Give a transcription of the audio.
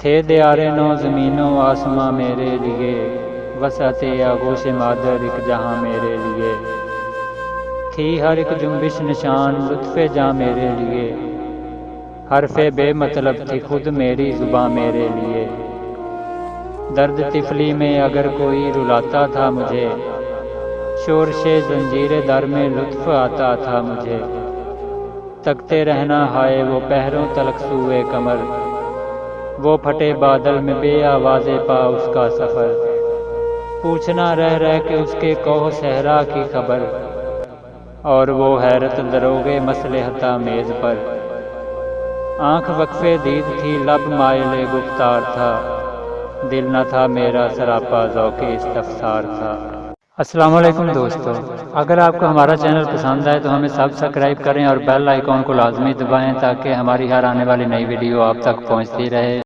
تھے دیارے نو زمین و آسماں میرے لیے، وسعت آغوش مادر ایک جہاں میرے لیے، تھی ہر ایک جنبش نشان لطف جاں میرے لیے، حرف بے مطلب تھی خود میری زباں میرے لیے، درد طفلی میں اگر کوئی رلاتا تھا مجھے، شورش زنجیر در میں لطف آتا تھا مجھے، تکتے رہنا ہائے وہ پہروں تلک سوئے کمر، وہ پھٹے بادل میں بے آواز پا اس کا سفر، پوچھنا رہ رہ کے اس کے کوہ صحرا کی خبر، اور وہ حیرت دروغے مصلحتہ میز پر، آنکھ وقفے دید تھی لب مائل گفتار تھا، دل نہ تھا میرا سراپا ذوق استفسار تھا۔ السلام علیکم دوستو، اگر آپ کو ہمارا چینل پسند آئے تو ہمیں سبسکرائب کریں اور بیل آئیکن کو لازمی دبائیں تاکہ ہماری ہر آنے والی نئی ویڈیو آپ تک پہنچتی رہے۔